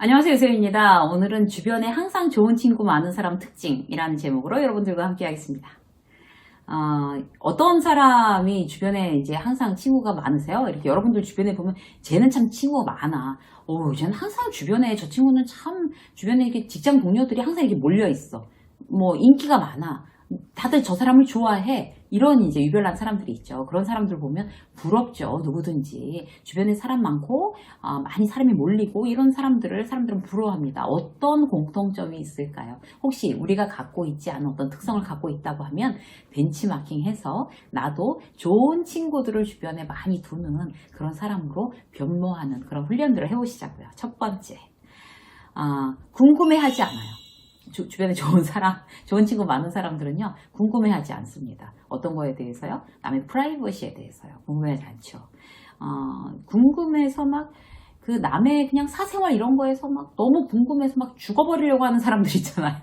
안녕하세요, 유세윤입니다. 오늘은 주변에 항상 좋은 친구 많은 사람 특징이라는 제목으로 여러분들과 함께 하겠습니다. 어떤 사람이 주변에 이제 항상 친구가 많으세요? 이렇게 여러분들 주변에 보면 쟤는 참 친구가 많아. 쟤는 항상 주변에 저 친구는 참 주변에 이렇게 직장 동료들이 항상 이렇게 몰려 있어. 뭐 인기가 많아. 다들 저 사람을 좋아해. 이런 이제 유별난 사람들이 있죠. 그런 사람들 보면 부럽죠. 누구든지. 주변에 사람 많고, 많이 사람이 몰리고, 이런 사람들은 부러워합니다. 어떤 공통점이 있을까요? 혹시 우리가 갖고 있지 않은 어떤 특성을 갖고 있다고 하면 벤치마킹 해서 나도 좋은 친구들을 주변에 많이 두는 그런 사람으로 변모하는 그런 훈련들을 해보시자고요. 첫 번째, 궁금해하지 않아요. 주변에 좋은 친구 많은 사람들은요, 궁금해하지 않습니다. 어떤 거에 대해서요? 남의 프라이버시에 대해서요. 궁금해하지 않죠. 궁금해서 남의 그냥 사생활 이런 거에서 너무 궁금해서 죽어버리려고 하는 사람들 있잖아요.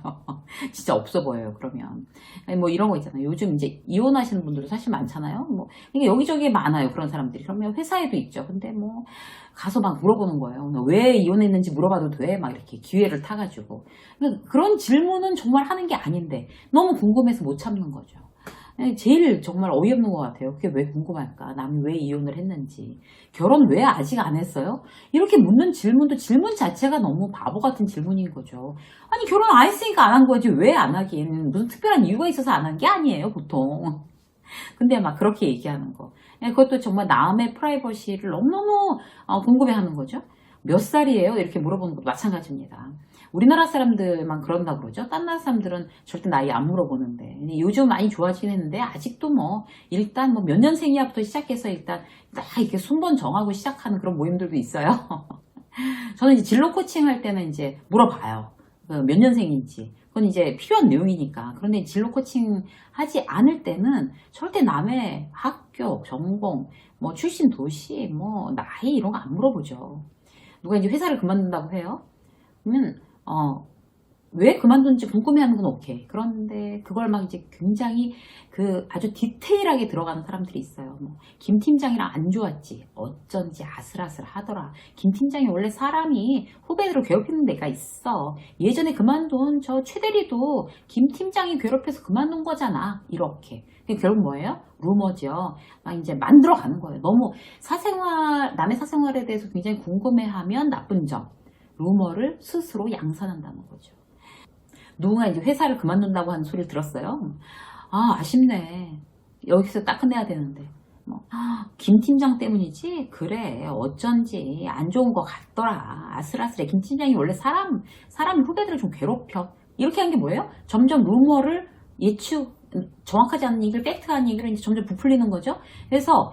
진짜 없어 보여요, 그러면. 아니, 뭐 이런 거 있잖아요. 요즘 이제 이혼하시는 분들도 사실 많잖아요. 이게 여기저기에 많아요, 그런 사람들이. 그러면 회사에도 있죠. 근데 가서 물어보는 거예요. 왜 이혼했는지 물어봐도 돼? 이렇게 기회를 타가지고. 그런 질문은 정말 하는 게 아닌데, 너무 궁금해서 못 참는 거죠. 제일 정말 어이없는 것 같아요. 그게 왜 궁금할까? 남이 왜 이혼을 했는지. 결혼 왜 아직 안 했어요? 이렇게 묻는 질문도 질문 자체가 너무 바보 같은 질문인 거죠. 아니, 결혼 안 했으니까 안 한 거지. 왜 안 하긴? 무슨 특별한 이유가 있어서 안 한 게 아니에요, 보통. 근데 그렇게 얘기하는 거. 그것도 정말 남의 프라이버시를 너무너무 궁금해하는 거죠. 몇 살이에요? 이렇게 물어보는 것도 마찬가지입니다. 우리나라 사람들만 그런다 그러죠. 딴 나라 사람들은 절대 나이 안 물어보는데. 근데 요즘 많이 좋아지긴 했는데 아직도 일단 몇 년생이야부터 시작해서 일단 딱 이렇게 순번 정하고 시작하는 그런 모임들도 있어요. 저는 이제 진로 코칭 할 때는 이제 물어봐요. 몇 년생인지. 그건 이제 필요한 내용이니까. 그런데 진로 코칭 하지 않을 때는 절대 남의 학교, 전공, 출신 도시, 나이 이런 거 안 물어보죠. 누가 이제 회사를 그만둔다고 해요. 그러면 왜 그만둔지 궁금해하는 건 오케이. 그런데 그걸 이제 굉장히 아주 디테일하게 들어가는 사람들이 있어요. 김 팀장이랑 안 좋았지. 어쩐지 아슬아슬 하더라. 김 팀장이 원래 사람이 후배들을 괴롭히는 데가 있어. 예전에 그만둔 저 최대리도 김 팀장이 괴롭혀서 그만둔 거잖아. 이렇게. 결국 뭐예요? 루머죠. 이제 만들어가는 거예요. 너무 남의 사생활에 대해서 굉장히 궁금해하면 나쁜 점. 루머를 스스로 양산한다는 거죠. 누군가 이제 회사를 그만둔다고 하는 소리를 들었어요. 아쉽네. 여기서 딱 끝내야 되는데. 김 팀장 때문이지? 그래. 어쩐지 안 좋은 것 같더라. 아슬아슬해. 김 팀장이 원래 사람 후배들을 좀 괴롭혀. 이렇게 한 게 뭐예요? 점점 루머를 정확하지 않은 얘기를, 팩트한 얘기를 이제 점점 부풀리는 거죠. 그래서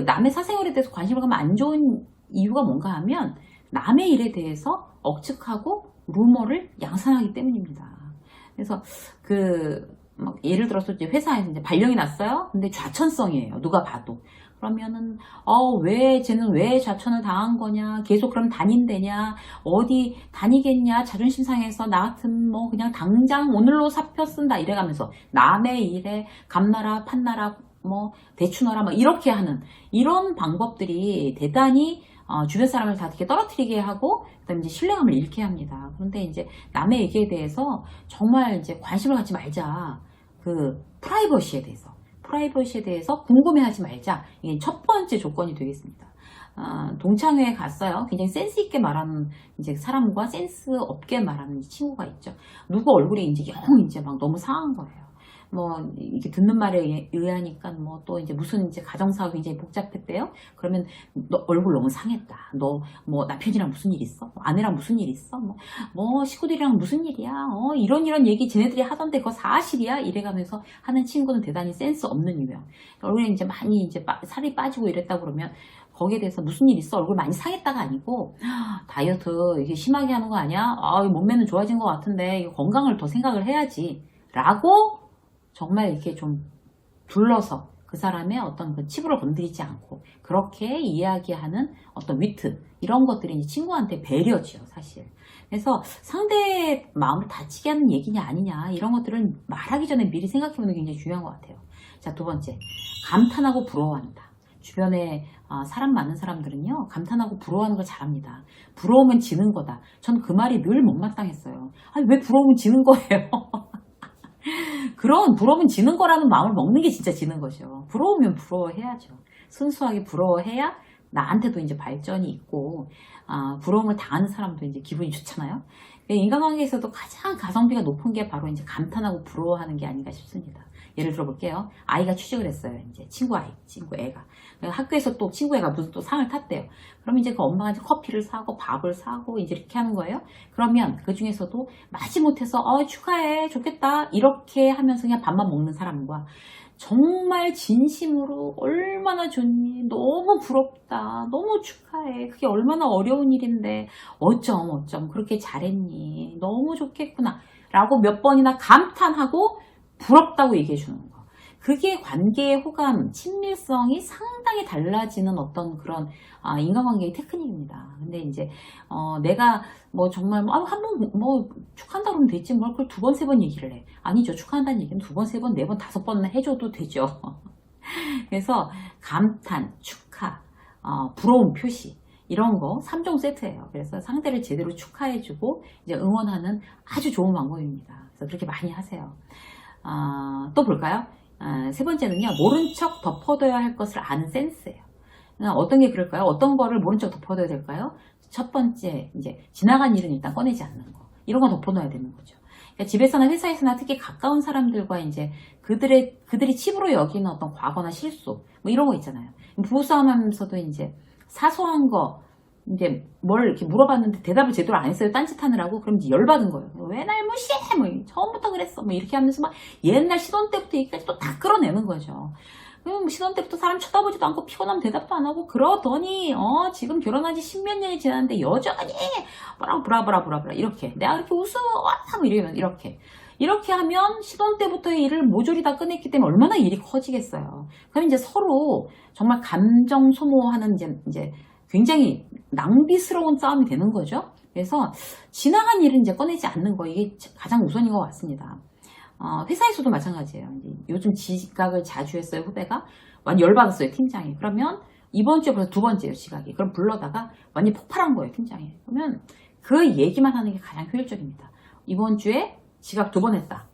남의 사생활에 대해서 관심을 가면 안 좋은 이유가 뭔가 하면 남의 일에 대해서 억측하고 루머를 양산하기 때문입니다. 그래서 예를 들어서 이제 회사에서 이제 발령이 났어요. 근데 좌천성이에요. 누가 봐도. 그러면은 쟤는 왜 좌천을 당한 거냐? 계속 그럼 다닌대냐? 어디 다니겠냐? 자존심 상해서 나 같은 그냥 당장 오늘로 사표 쓴다 이래가면서 남의 일에 감나라 판나라 대추너라 이렇게 하는 이런 방법들이 대단히 주변 사람을 다 이렇게 떨어뜨리게 하고, 그다음에 이제 신뢰감을 잃게 합니다. 그런데 이제 남의 얘기에 대해서 정말 이제 관심을 갖지 말자. 프라이버시에 대해서 궁금해하지 말자. 이게 첫 번째 조건이 되겠습니다. 동창회에 갔어요. 굉장히 센스 있게 말하는 이제 사람과 센스 없게 말하는 친구가 있죠. 누구 얼굴이 이제 이제 너무 상한 거예요. 이렇게 듣는 말에 의하니까 또 이제 무슨 이제 가정사가 굉장히 복잡했대요. 그러면 너 얼굴 너무 상했다. 너 남편이랑 무슨 일 있어? 아내랑 무슨 일 있어? 식구들이랑 무슨 일이야? 이런 얘기 쟤네들이 하던데 그거 사실이야? 이래가면서 하는 친구는 대단히 센스 없는 유형. 얼굴에 이제 많이 이제 살이 빠지고 이랬다 그러면 거기에 대해서 무슨 일 있어? 얼굴 많이 상했다가 아니고 다이어트 이게 심하게 하는 거 아니야? 몸매는 좋아진 것 같은데 건강을 더 생각을 해야지. 라고 정말 이렇게 좀 둘러서 그 사람의 어떤 치부를 건드리지 않고 그렇게 이야기하는 어떤 위트 이런 것들이 이제 친구한테 배려지요, 사실. 그래서 상대의 마음을 다치게 하는 얘기냐 아니냐 이런 것들은 말하기 전에 미리 생각해보는 게 굉장히 중요한 것 같아요. 자, 두 번째, 감탄하고 부러워한다. 주변에 사람 많은 사람들은요, 감탄하고 부러워하는 걸 잘합니다. 부러우면 지는 거다. 전 그 말이 늘 못마땅했어요. 아니, 왜 부러우면 지는 거예요? 그런 부러우면 지는 거라는 마음을 먹는 게 진짜 지는 거죠. 부러우면 부러워해야죠. 순수하게 부러워해야 나한테도 이제 발전이 있고, 부러움을 당하는 사람도 이제 기분이 좋잖아요. 인간관계에서도 가장 가성비가 높은 게 바로 이제 감탄하고 부러워하는 게 아닌가 싶습니다. 예를 들어 볼게요. 아이가 취직을 했어요. 이제 친구 애가. 학교에서 또 친구 애가 무슨 또 상을 탔대요. 그럼 이제 그 엄마가 이제 커피를 사고 밥을 사고 이제 이렇게 하는 거예요. 그러면 그 중에서도 마지못해서 축하해 좋겠다 이렇게 하면서 그냥 밥만 먹는 사람과 정말 진심으로 얼마나 좋니? 너무 부럽다. 너무 축하해. 그게 얼마나 어려운 일인데 어쩜 그렇게 잘했니? 너무 좋겠구나. 라고 몇 번이나 감탄하고 부럽다고 얘기해 주는 거. 그게 관계의 호감, 친밀성이 상당히 달라지는 어떤 그런 인간관계의 테크닉입니다. 근데 이제 내가 뭐 정말 한 번 축하한다 그러면 되지 뭘 그걸 두 번, 세 번 얘기를 해. 아니죠. 축하한다는 얘기는 두 번, 세 번, 네 번, 다섯 번 해줘도 되죠. 그래서 감탄, 축하, 부러움 표시 이런 거 3종 세트예요. 그래서 상대를 제대로 축하해주고 이제 응원하는 아주 좋은 방법입니다. 그래서 그렇게 많이 하세요. 또 볼까요? 세 번째는요, 모른 척 덮어둬야 할 것을 아는 센스예요. 어떤 게 그럴까요? 어떤 거를 모른 척 덮어둬야 될까요? 첫 번째, 이제 지나간 일은 일단 꺼내지 않는 거. 이런 거 덮어놔야 되는 거죠. 그러니까 집에서나 회사에서나 특히 가까운 사람들과 이제 그들이 칩으로 여기는 어떤 과거나 실수, 뭐 이런 거 있잖아요. 부부싸움 하면서도 이제 사소한 거, 이제 뭘 이렇게 물어봤는데 대답을 제대로 안 했어요. 딴짓하느라고. 그럼 이제 열받은 거예요. 왜 날 무시해? 뭐 처음부터 그랬어. 뭐 이렇게 하면서 막 옛날 신혼 때부터 얘기까지 또 다 끌어내는 거죠. 신혼 때부터 사람 쳐다보지도 않고 피곤하면 대답도 안 하고 그러더니 지금 결혼한 지 십몇 년이 지났는데 여전히 뭐라고 브라브라 이렇게 내가 그렇게 우스워 뭐 이러면 이렇게 하면 신혼 때부터의 일을 모조리 다 꺼냈기 때문에 얼마나 일이 커지겠어요. 그럼 이제 서로 정말 감정 소모하는 이제 굉장히 낭비스러운 싸움이 되는 거죠. 그래서 지나간 일은 이제 꺼내지 않는 거 이게 가장 우선인 것 같습니다. 회사에서도 마찬가지예요. 요즘 지각을 자주 했어요. 후배가 완전 열받았어요. 팀장이. 그러면 이번 주에 벌써 두 번째예요. 지각이. 그럼 불러다가 완전 폭발한 거예요. 팀장이. 그러면 그 얘기만 하는 게 가장 효율적입니다. 이번 주에 지각 두 번 했다.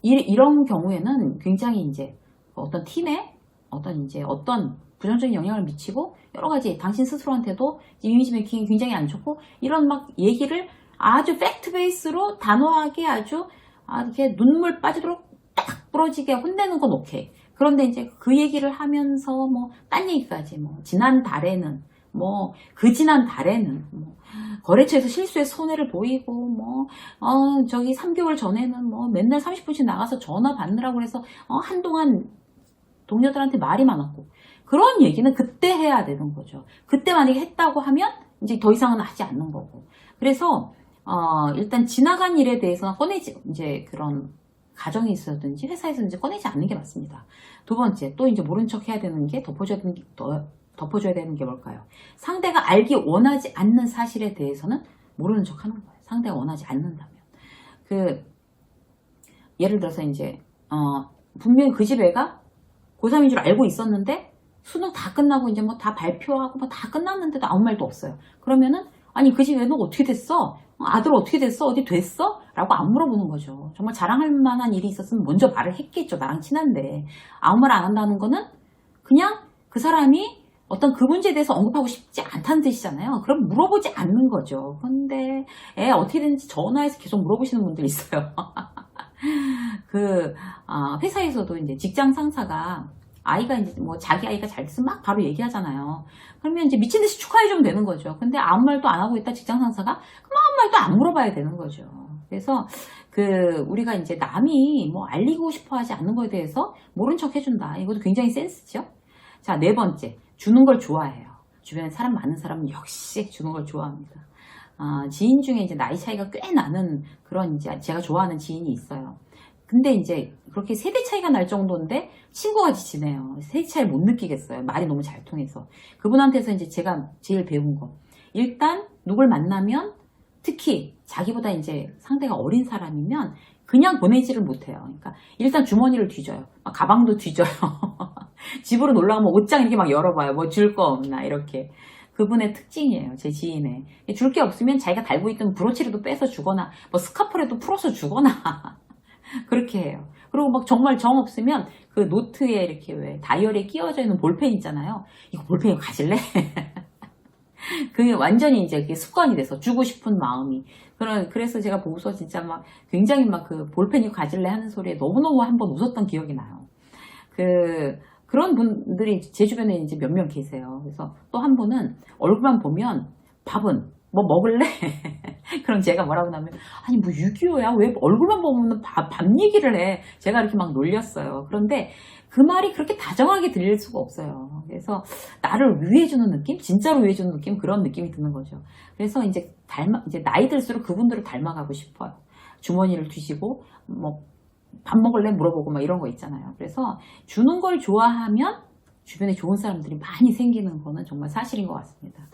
이런 경우에는 굉장히 이제 어떤 팀에 어떤 부정적인 영향을 미치고 여러 가지 당신 스스로한테도 이미지 메이킹이 굉장히 안 좋고 이런 막 얘기를 아주 팩트 베이스로 단호하게 아주 이렇게 눈물 빠지도록 딱 부러지게 혼내는 건 오케이. 그런데 이제 그 얘기를 하면서 뭐 딴 얘기까지 지난 달에는 지난 달에는 거래처에서 실수해서 손해를 보이고 저기 3개월 전에는 맨날 30분씩 나가서 전화 받느라고 해서 한동안 동료들한테 말이 많았고 그런 얘기는 그때 해야 되는 거죠. 그때 만약에 했다고 하면 이제 더 이상은 하지 않는 거고. 그래서 일단 지나간 일에 대해서 꺼내지 이제 그런 가정이 있었든지 회사에서 이제 꺼내지 않는 게 맞습니다. 두 번째 또 이제 모른 척 해야 되는 게 덮어줘야 되는 게 뭘까요? 상대가 알기 원하지 않는 사실에 대해서는 모르는 척 하는 거예요. 상대가 원하지 않는다면 예를 들어서 이제 분명히 그 집 애가 고3인 줄 알고 있었는데 수능 다 끝나고 이제 다 발표하고 다 끝났는데도 아무 말도 없어요. 그러면은 아니 그 집 애는 어떻게 됐어? 아들 어떻게 됐어? 어디 됐어? 라고 안 물어보는 거죠. 정말 자랑할 만한 일이 있었으면 먼저 말을 했겠죠. 나랑 친한데. 아무 말 안 한다는 거는 그냥 그 사람이 어떤 그 문제에 대해서 언급하고 싶지 않다는 뜻이잖아요. 그럼 물어보지 않는 거죠. 그런데 어떻게 됐는지 전화해서 계속 물어보시는 분들 있어요. 회사에서도 이제 직장 상사가 아이가 이제 자기 아이가 잘 됐으면 막 바로 얘기하잖아요. 그러면 이제 미친 듯이 축하해주면 되는 거죠. 근데 아무 말도 안 하고 있다 직장 상사가 그럼 아무 말도 안 물어봐야 되는 거죠. 그래서 우리가 이제 남이 알리고 싶어 하지 않는 거에 대해서 모른 척 해준다. 이것도 굉장히 센스죠. 자, 네 번째. 주는 걸 좋아해요. 주변에 사람 많은 사람은 역시 주는 걸 좋아합니다. 지인 중에 이제 나이 차이가 꽤 나는 그런 이제 제가 좋아하는 지인이 있어요. 근데 이제 그렇게 세대 차이가 날 정도인데 친구같이 지내요. 세대 차이를 못 느끼겠어요. 말이 너무 잘 통해서. 그분한테서 이제 제가 제일 배운 거. 일단 누굴 만나면 특히 자기보다 이제 상대가 어린 사람이면 그냥 보내지를 못해요. 그러니까 일단 주머니를 뒤져요. 가방도 뒤져요. 집으로 놀러 가면 옷장 이렇게 막 열어봐요. 뭐 줄 거 없나 이렇게. 그분의 특징이에요. 제 지인의. 줄 게 없으면 자기가 달고 있던 브로치라도 빼서 주거나 뭐 스카프라도 풀어서 주거나 그렇게 해요. 그리고 막 정말 정 없으면 그 노트에 이렇게 왜 다이어리에 끼워져 있는 볼펜 있잖아요. 이거 볼펜 가질래? 그게 완전히 이제 그게 습관이 돼서 주고 싶은 마음이. 그래서 제가 보고서 진짜 막 굉장히 막 그 볼펜 이거 가질래 하는 소리에 너무너무 한번 웃었던 기억이 나요. 그런 분들이 제 주변에 이제 몇 명 계세요. 그래서 또 한 분은 얼굴만 보면 밥은 뭐 먹을래? 그럼 제가 뭐라고 하면 아니 뭐 6.25야 왜 얼굴만 보면 밥 얘기를 해. 제가 이렇게 막 놀렸어요. 그런데 그 말이 그렇게 다정하게 들릴 수가 없어요. 그래서 나를 위해주는 느낌? 진짜로 위해주는 느낌? 그런 느낌이 드는 거죠. 그래서 이제 나이 들수록 그분들을 닮아가고 싶어요. 주머니를 뒤지고 뭐 밥 먹을래? 물어보고 막 이런 거 있잖아요. 그래서 주는 걸 좋아하면 주변에 좋은 사람들이 많이 생기는 거는 정말 사실인 것 같습니다.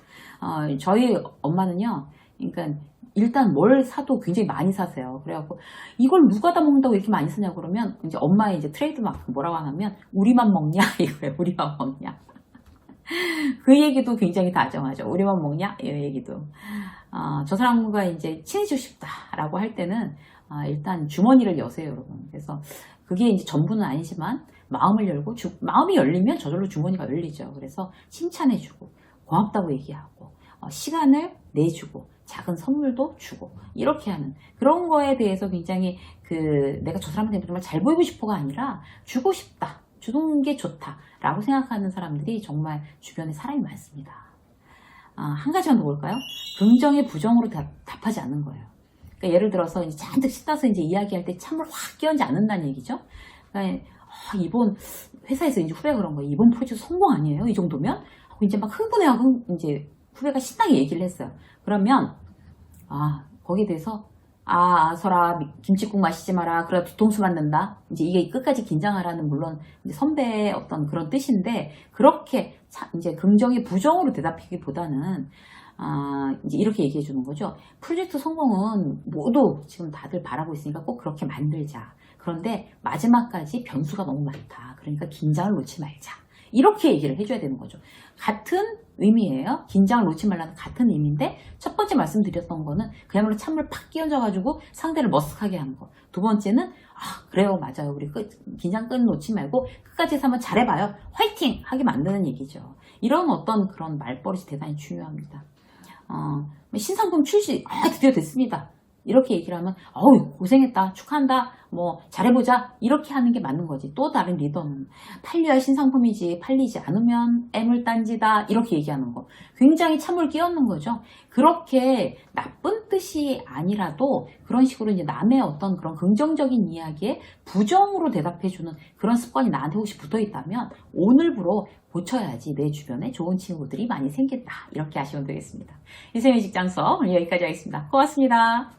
저희 엄마는요, 그러니까 일단 뭘 사도 굉장히 많이 사세요. 그래갖고 이걸 누가 다 먹는다고 이렇게 많이 쓰냐고 그러면 이제 엄마의 이제 트레이드마크 뭐라고 하냐면 우리만 먹냐 이거예요. 우리만 먹냐. 그 얘기도 굉장히 다정하죠. 우리만 먹냐 이 얘기도. 저 사람과 이제 친해지고 싶다라고 할 때는 일단 주머니를 여세요, 여러분. 그래서 그게 이제 전부는 아니지만 마음을 열고 마음이 열리면 저절로 주머니가 열리죠. 그래서 칭찬해주고 고맙다고 얘기하고 시간을 내주고 작은 선물도 주고 이렇게 하는 그런 거에 대해서 굉장히 내가 저 사람한테 정말 잘 보이고 싶어가 아니라 주고 싶다, 주는 게 좋다라고 생각하는 사람들이 정말 주변에 사람이 많습니다. 한 가지만 더 볼까요? 긍정에 부정으로 답하지 않는 거예요. 그러니까 예를 들어서 이제 잔뜩 신나서 이제 이야기할 때 참을 확 끼얹지 않는다는 얘기죠. 그러니까 이번 회사에서 이제 후배가 그런 거예요. 이번 프로젝트 성공 아니에요? 이 정도면? 하고 이제 막 흥분해하고 이제 후배가 신나게 얘기를 했어요. 그러면 거기에 대해서 설아 김치국 마시지 마라. 그래 뒤통수 맞는다. 이제 이게 끝까지 긴장하라는 물론 이제 선배의 어떤 그런 뜻인데 그렇게 이제 긍정이 부정으로 대답하기보다는 이제 이렇게 얘기해 주는 거죠. 프로젝트 성공은 모두 지금 다들 바라고 있으니까 꼭 그렇게 만들자. 그런데 마지막까지 변수가 너무 많다. 그러니까 긴장을 놓지 말자. 이렇게 얘기를 해줘야 되는 거죠. 같은 의미예요. 긴장을 놓지 말라는 같은 의미인데 첫 번째 말씀드렸던 거는 그야말로 찬물 팍 끼얹어가지고 상대를 머쓱하게 하는 거. 두 번째는 그래요 맞아요. 우리 긴장 끈 놓지 말고 끝까지 해서 한번 잘해봐요. 화이팅! 하게 만드는 얘기죠. 이런 어떤 그런 말버릇이 대단히 중요합니다. 신상품 출시 드디어 됐습니다. 이렇게 얘기를 하면 고생했다 축하한다 뭐 잘해보자 이렇게 하는 게 맞는 거지. 또 다른 리더는 팔려야 신상품이지 팔리지 않으면 애물단지다 이렇게 얘기하는 거 굉장히 참을 끼얹는 거죠. 그렇게 나쁜 뜻이 아니라도 그런 식으로 이제 남의 어떤 그런 긍정적인 이야기에 부정으로 대답해주는 그런 습관이 나한테 혹시 붙어있다면 오늘부로 고쳐야지 내 주변에 좋은 친구들이 많이 생긴다 이렇게 하시면 되겠습니다. 인생의 직장 수업 오늘 여기까지 하겠습니다. 고맙습니다.